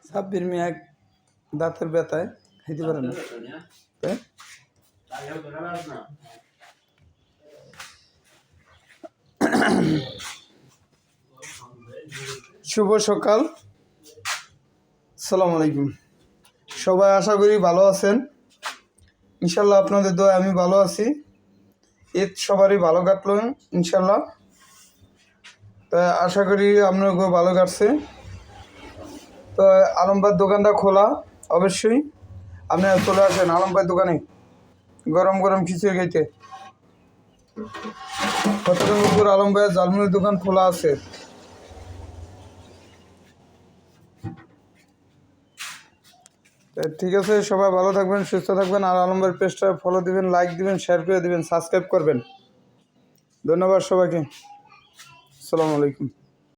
সাব্বির মিয়া দাঁতের ব্যথায় খাইতে পারে না। শুভ সকাল, আসসালামু আলাইকুম। সবাই আশা করি ভালো আছেন। ইনশাল্লাহ আপনাদের দোয়া আমি ভালো আছি। ঈদ সবারই ভালো কাটলো ইনশাল্লাহ। তো আশা করি আপনাকেও ভালো কাটছে। তো আলম ভাইয়ের দোকানটা খোলা, অবশ্যই আপনারা চলে আসেন আলম ভাইয়ের দোকানে গরম গরম খিচুড়ি খাইতে। ফতেগঞ্জপুর আলম ভাইয়ের ঝালমুড়ির দোকান খোলা আছে। ঠিক আছে, সবাই ভালো থাকবেন, সুস্থ থাকবেন। আর আলম ভাইয়ের পেজটা ফলো দিবেন, লাইক দিবেন, শেয়ার করে দিবেন, সাবস্ক্রাইব করবেন। ধন্যবাদ সবাইকে। আসসালামু আলাইকুম।